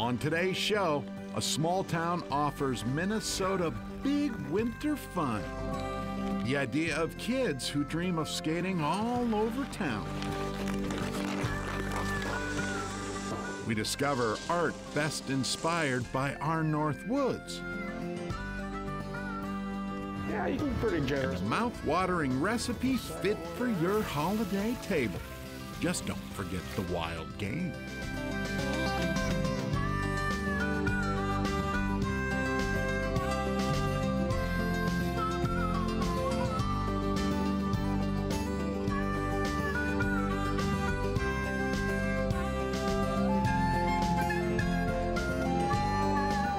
On today's show, a small town offers Minnesota big winter fun. The idea of kids who dream of skating all over town. We discover art best inspired by our North Woods. Yeah, you can be pretty generous. And a mouth-watering recipe fit for your holiday table. Just don't forget the wild game.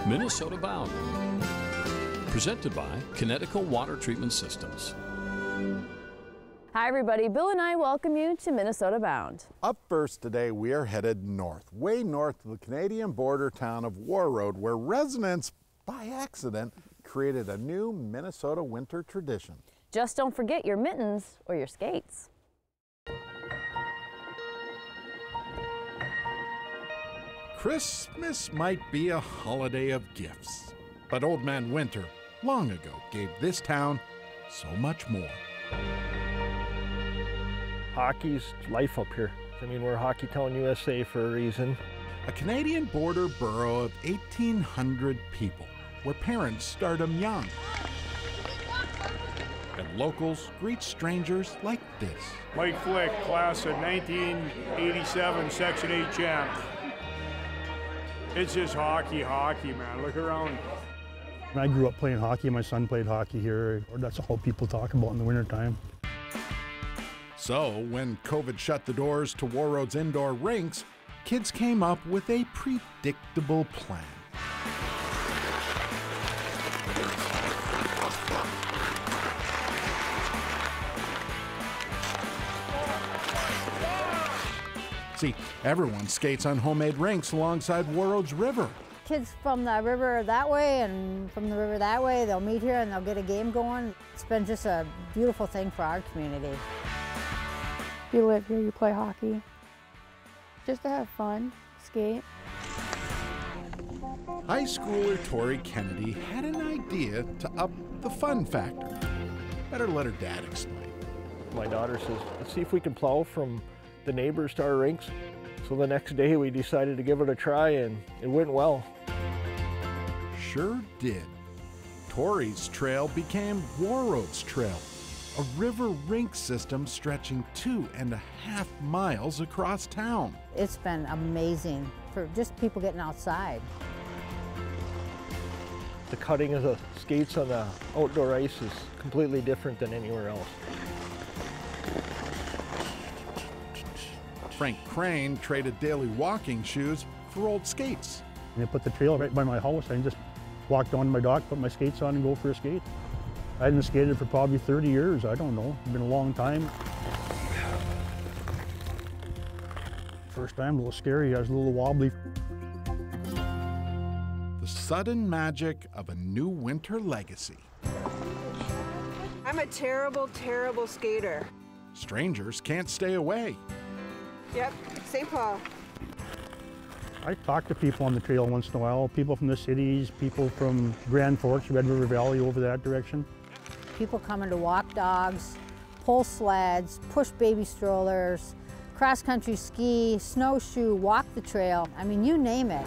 Minnesota Bound, presented by Connecticut Water Treatment Systems. Hi everybody, Bill and I welcome you to Minnesota Bound. Up first today, we are headed north, way north of the Canadian border town of Warroad, where residents, by accident, created a new Minnesota winter tradition. Just don't forget your mittens or your skates. Christmas might be a holiday of gifts, but Old Man Winter, long ago, gave this town so much more. Hockey's life up here. I mean, we're Hockey Town, USA for a reason. A Canadian border borough of 1,800 people, where parents start them young. And locals greet strangers like this. Mike Flick, class of 1987, Section 8 champ. It's just hockey, man. Look around. I grew up playing hockey. My son played hockey here. That's all people talk about in the wintertime. So, when COVID shut the doors to Warroad's indoor rinks, kids came up with a predictable plan. See, everyone skates on homemade rinks alongside Warroad's river. Kids from the river that way and from the river that way, they'll meet here and they'll get a game going. It's been just a beautiful thing for our community. You live here, you play hockey. Just to have fun, skate. High schooler Tori Kennedy had an idea to up the fun factor. Better let her dad explain. My daughter says, let's see if we can plow from the neighbors to our rinks. So the next day we decided to give it a try and it went well. Sure did. Tori's trail became Warroad's Trail, a river rink system stretching 2.5 miles across town. It's been amazing for just people getting outside. The cutting of the skates on the outdoor ice is completely different than anywhere else. Frank Crane traded daily walking shoes for old skates. And they put the trail right by my house. I can just walk down to my dock, put my skates on and go for a skate. I hadn't skated for probably 30 years, I don't know. It's been a long time. First time, a little scary, I was a little wobbly. The sudden magic of a new winter legacy. I'm a terrible, terrible skater. Strangers can't stay away. Yep, St. Paul. I talk to people on the trail once in a while, people from the cities, people from Grand Forks, Red River Valley over that direction. People coming to walk dogs, pull sleds, push baby strollers, cross-country ski, snowshoe, walk the trail. I mean, you name it.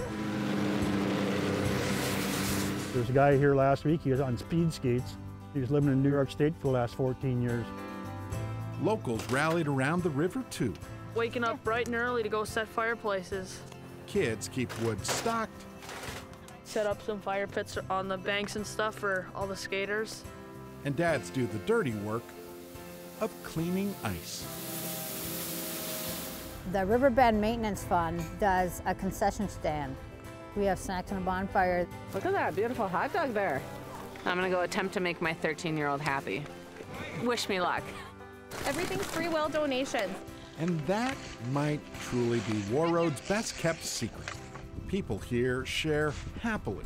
There's a guy here last week, he was on speed skates. He was living in New York State for the last 14 years. Locals rallied around the river too. Waking up bright and early to go set fireplaces. Kids keep wood stocked. Set up some fire pits on the banks and stuff for all the skaters. And dads do the dirty work of cleaning ice. The Riverbend Maintenance Fund does a concession stand. We have snacks and a bonfire. Look at that beautiful hot dog there. I'm gonna go attempt to make my 13-year-old happy. Wish me luck. Everything's free will donations. And that might truly be Warroad's best kept secret. People here share happily,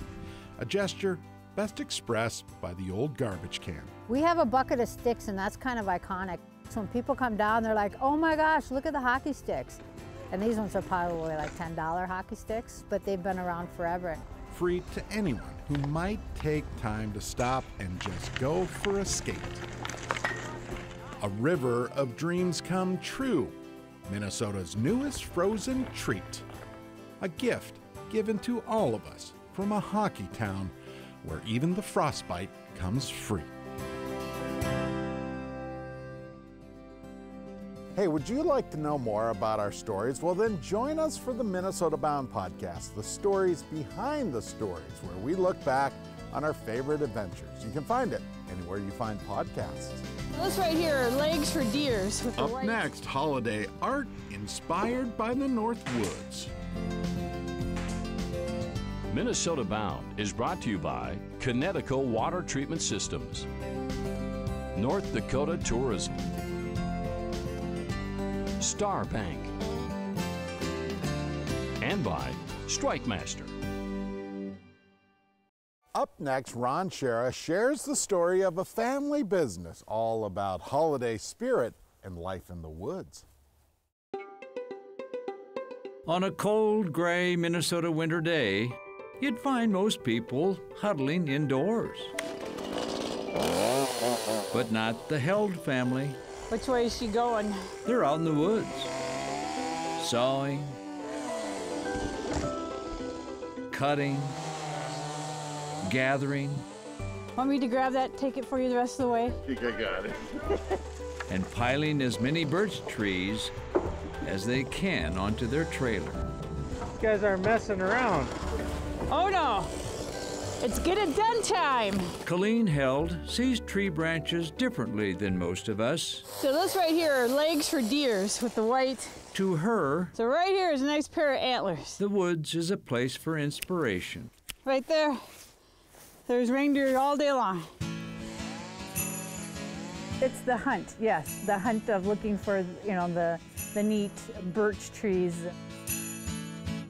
a gesture best expressed by the old garbage can. We have a bucket of sticks and that's kind of iconic. So when people come down, they're like, oh my gosh, look at the hockey sticks. And these ones are probably like $10 hockey sticks, but they've been around forever. Free to anyone who might take time to stop and just go for a skate. A river of dreams come true. Minnesota's newest frozen treat. A gift given to all of us from a hockey town where even the frostbite comes free. Hey, would you like to know more about our stories? Well, then join us for the Minnesota Bound podcast, the stories behind the stories, where we look back on our favorite adventures. You can find it anywhere you find podcasts. This right here are legs for deers. With the Up next, holiday art inspired by the North Woods. Minnesota Bound is brought to you by Connecticut Water Treatment Systems, North Dakota Tourism, Star Bank, and by StrikeMaster. Up next, Ron Shera shares the story of a family business all about holiday spirit and life in the woods. On a cold, gray Minnesota winter day, you'd find most people huddling indoors. But not the Held family. Which way is she going? They're out in the woods, sawing, cutting, gathering. Want me to grab that, take it for you the rest of the way? I think I got it. And piling as many birch trees as they can onto their trailer. You guys are messing around. Oh no! It's get it done time! Colleen Held sees tree branches differently than most of us. So this right here are legs for deers with the white. To her, so right here is a nice pair of antlers. The woods is a place for inspiration. Right there, there's reindeer all day long. It's the hunt, yes, the hunt of looking for, you know, the neat birch trees.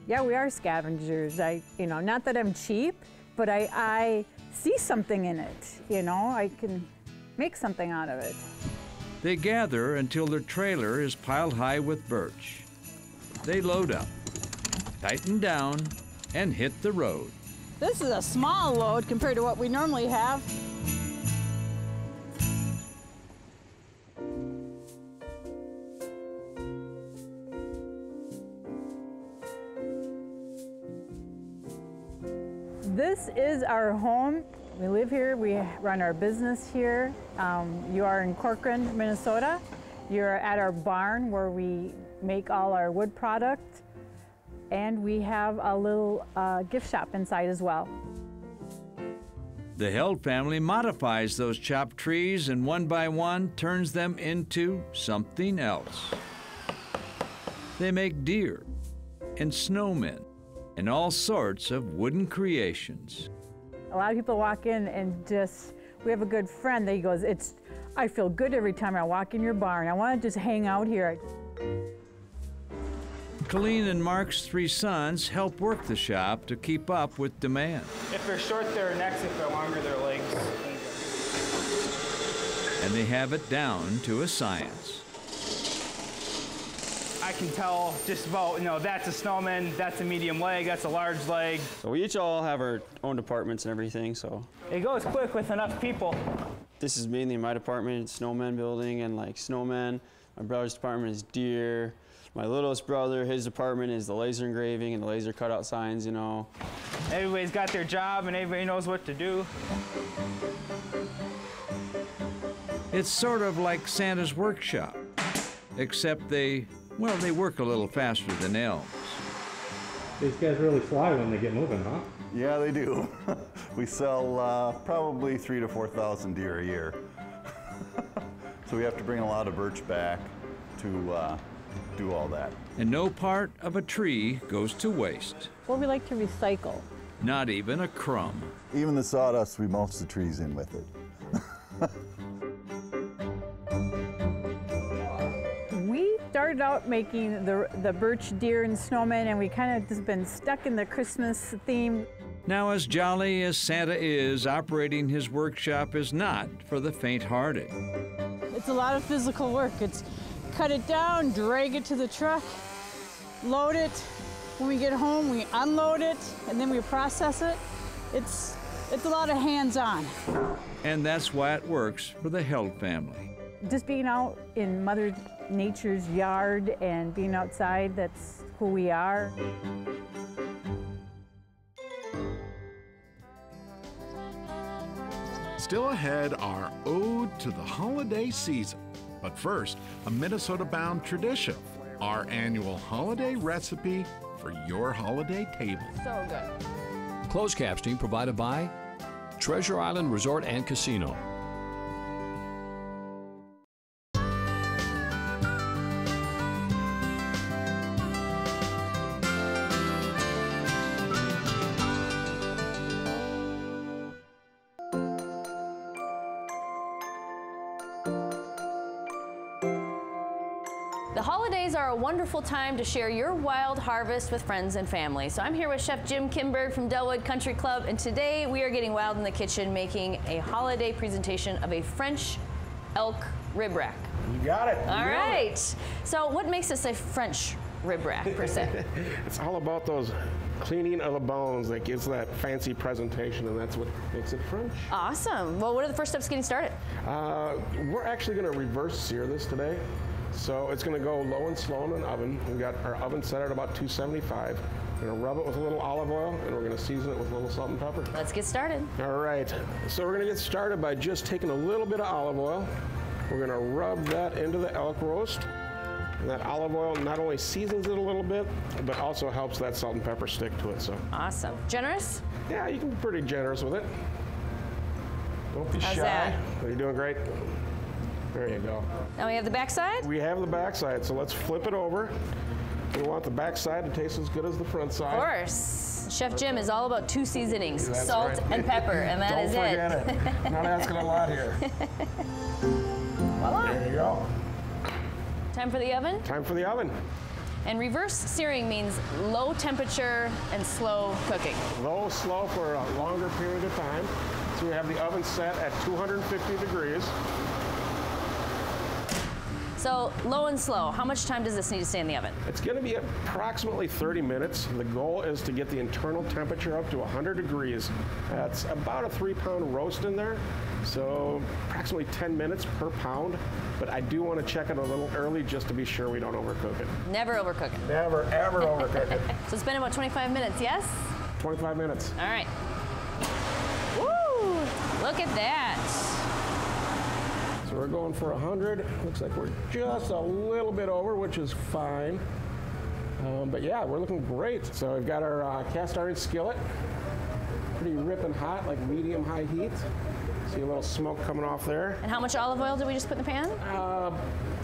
Yeah, we are scavengers. Not that I'm cheap, but I see something in it, you know, I can make something out of it. They gather until their trailer is piled high with birch. They load up, tighten down, and hit the road. This is a small load compared to what we normally have. This is our home. We live here, we run our business here. You are in Corcoran, Minnesota. You're at our barn where we make all our wood product. And we have a little gift shop inside as well. The Held family modifies those chopped trees and one by one turns them into something else. They make deer and snowmen and all sorts of wooden creations. A lot of people walk in and we have a good friend that he goes, I feel good every time I walk in your barn. I want to just hang out here. Colleen and Mark's 3 sons help work the shop to keep up with demand. If they're short, they're necks. If they're longer, they're legs. And they have it down to a science. I can tell just about, that's a snowman, that's a medium leg, that's a large leg. So we each all have our own departments and everything, so. It goes quick with enough people. This is mainly my department, snowman building and like snowmen. My brother's department is deer. My littlest brother, his department is the laser engraving and the laser cutout signs, Everybody's got their job and everybody knows what to do. It's sort of like Santa's workshop, except they work a little faster than elves. These guys really fly when they get moving, huh? Yeah, they do. We sell probably 3,000 to 4,000 deer a year. So we have to bring a lot of birch back to do all that. And no part of a tree goes to waste. Well, we like to recycle. Not even a crumb. Even the sawdust, we mulch the trees in with it. We started out making the birch deer and snowmen, and we kind of just been stuck in the Christmas theme. Now, as jolly as Santa is, operating his workshop is not for the faint-hearted. It's a lot of physical work. It's cut it down, drag it to the truck, load it. When we get home, we unload it, and then we process it. It's a lot of hands-on. And that's why it works for the Held family. Just being out in Mother Nature's yard and being outside, that's who we are. Still ahead, our ode to the holiday season. But first, a Minnesota-bound tradition, our annual holiday recipe for your holiday table. So good. Closed captioning provided by Treasure Island Resort and Casino. The holidays are a wonderful time to share your wild harvest with friends and family. So I'm here with Chef Jim Kinberg from Delwood Country Club, and today we are getting wild in the kitchen making a holiday presentation of a French elk rib rack. You got it. All right. So what makes this a French rib rack, per se? It's all about those cleaning of the bones that gives that fancy presentation, and that's what makes it French. Awesome. Well, what are the first steps getting started? We're actually going to reverse sear this today. So it's going to go low and slow in an oven. We've got our oven set at about 275. We're going to rub it with a little olive oil, and we're going to season it with a little salt and pepper. Let's get started. All right. So we're going to get started by just taking a little bit of olive oil. We're going to rub that into the elk roast. And that olive oil not only seasons it a little bit, but also helps that salt and pepper stick to it. So awesome. Generous? Yeah, you can be pretty generous with it. Don't be How's shy. that? You're doing great. There you go. Now we have the back side? We have the back side, so let's flip it over. We want the back side to taste as good as the front side. Of course. Chef Jim is all about two seasonings, That's salt right. and pepper, and that is it. Don't forget it. Not asking a lot here. Voila. There you go. Time for the oven? Time for the oven. And reverse searing means low temperature and slow cooking. Low, slow for a longer period of time. So we have the oven set at 250 degrees. So low and slow, how much time does this need to stay in the oven? It's going to be approximately 30 minutes. The goal is to get the internal temperature up to 100 degrees. That's about a 3-pound roast in there, so approximately 10 minutes per pound. But I do want to check it a little early just to be sure we don't overcook it. Never overcook it. Never, ever overcook it. So it's been about 25 minutes, yes? 25 minutes. All right. Woo! Look at that. So we're going for 100. Looks like we're just a little bit over, which is fine. But yeah, we're looking great. So we've got our cast iron skillet. Pretty ripping hot, like medium-high heat. See a little smoke coming off there. And how much olive oil did we just put in the pan?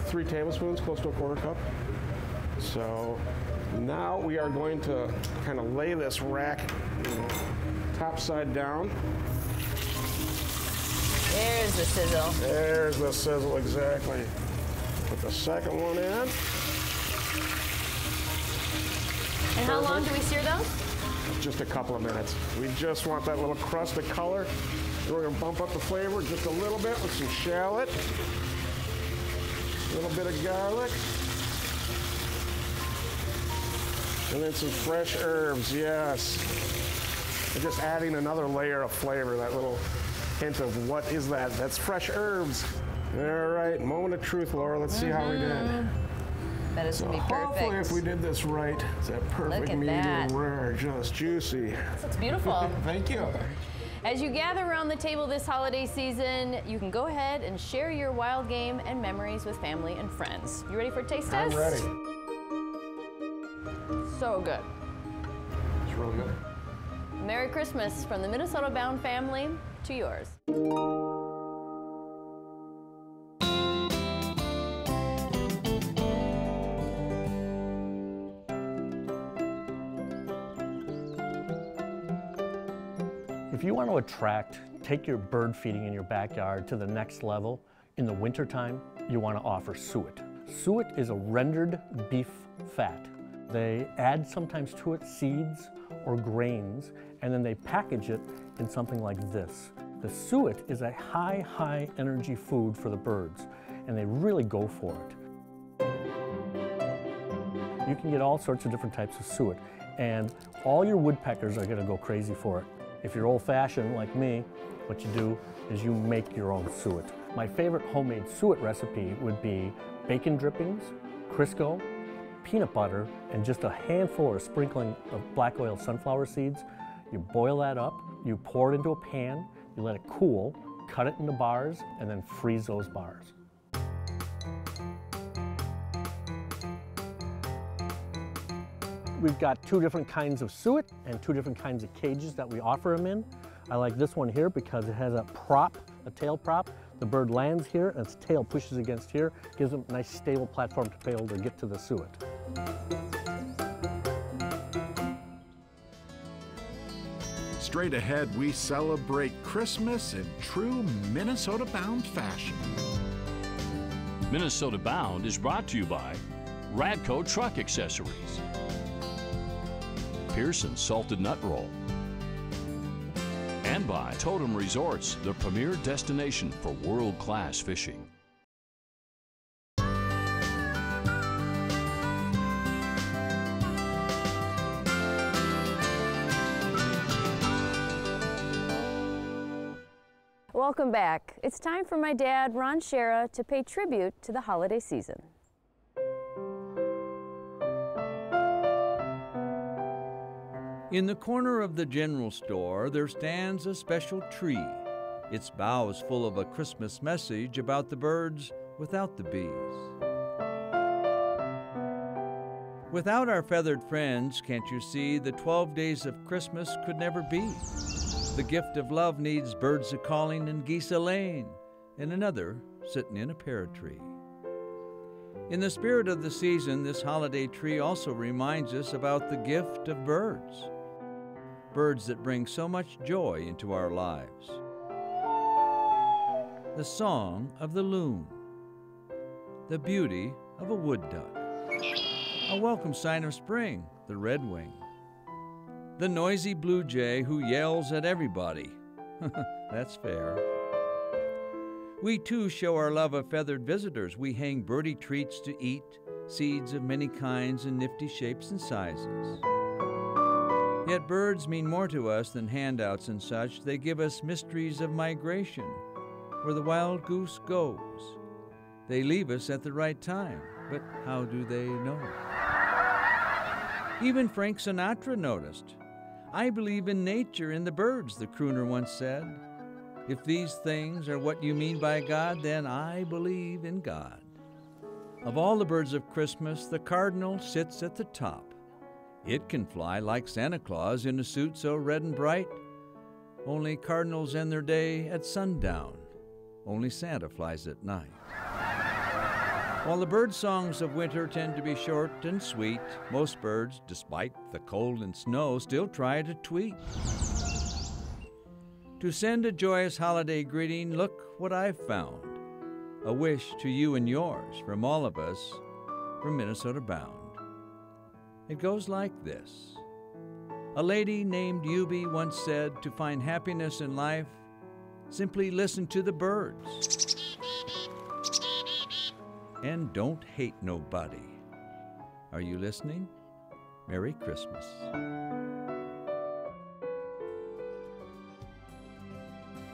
3 tablespoons, close to a quarter cup. So now we are going to kind of lay this rack top side down. There's the sizzle. There's the sizzle, exactly. Put the second one in. And how long do we sear those? Just a couple of minutes. We just want that little crust of color. We're going to bump up the flavor just a little bit with some shallot, a little bit of garlic, and then some fresh herbs, yes. We're just adding another layer of flavor, that little hint of what is that? That's fresh herbs. All right, moment of truth, Laura. Let's see how we did. That is So going to be perfect. hopefully if we did this right, it's that perfect Look at medium that. rare, just juicy. This looks beautiful. Thank you. As you gather around the table this holiday season, you can go ahead and share your wild game and memories with family and friends. You ready for a taste test? I'm ready. So good. It's really good. Merry Christmas from the Minnesota-bound family to yours. If you want to take your bird feeding in your backyard to the next level, in the wintertime, you want to offer suet. Suet is a rendered beef fat. They add sometimes to it seeds or grains, and then they package it in something like this. The suet is a high energy food for the birds, and they really go for it. You can get all sorts of different types of suet, and all your woodpeckers are going to go crazy for it. If you're old-fashioned like me, what you do is you make your own suet. My favorite homemade suet recipe would be bacon drippings, Crisco, peanut butter, and just a handful or a sprinkling of black oil sunflower seeds. You boil that up, you pour it into a pan, you let it cool, cut it into bars, and then freeze those bars. We've got 2 different kinds of suet and 2 different kinds of cages that we offer them in. I like this one here because it has a prop, a tail prop. The bird lands here and its tail pushes against here, gives them a nice stable platform to be able to get to the suet. Straight ahead, we celebrate Christmas in true Minnesota-bound fashion. Minnesota Bound is brought to you by Radco Truck Accessories, Pearson Salted Nut Roll, and by Totem Resorts, the premier destination for world-class fishing. Welcome back. It's time for my dad, Ron Shera, to pay tribute to the holiday season. In the corner of the general store, there stands a special tree. Its boughs full of a Christmas message about the birds without the bees. Without our feathered friends, can't you see, the 12 days of Christmas could never be. The gift of love needs birds a-calling and geese a-laying, and another sitting in a pear tree. In the spirit of the season, this holiday tree also reminds us about the gift of birds. Birds that bring so much joy into our lives. The song of the loon. The beauty of a wood duck. A welcome sign of spring, the redwing. The noisy blue jay who yells at everybody. That's fair. We too show our love of feathered visitors. We hang birdie treats to eat, seeds of many kinds and nifty shapes and sizes. Yet birds mean more to us than handouts and such. They give us mysteries of migration, where the wild goose goes. They leave us at the right time, but how do they know? Even Frank Sinatra noticed. I believe in nature, in the birds, the crooner once said. If these things are what you mean by God, then I believe in God. Of all the birds of Christmas, the cardinal sits at the top. It can fly like Santa Claus in a suit so red and bright. Only cardinals end their day at sundown. Only Santa flies at night. While the bird songs of winter tend to be short and sweet, most birds, despite the cold and snow, still try to tweet. To send a joyous holiday greeting, look what I've found. A wish to you and yours from all of us from Minnesota Bound. It goes like this. A lady named Yubi once said, to find happiness in life, simply listen to the birds. And don't hate nobody. Are you listening? Merry Christmas.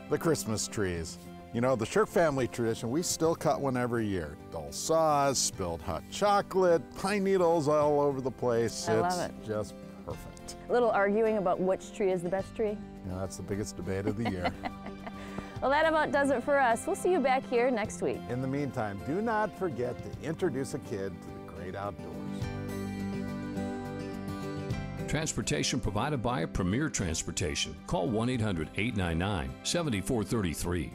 The Christmas trees. You know, the Shirk family tradition, we still cut one every year. Dull saws, spilled hot chocolate, pine needles all over the place. I love it. It's just perfect. A little arguing about which tree is the best tree. Yeah, that's the biggest debate of the year. Well, that about does it for us. We'll see you back here next week. In the meantime, do not forget to introduce a kid to the great outdoors. Transportation provided by Premier Transportation. Call 1-800-899-7433.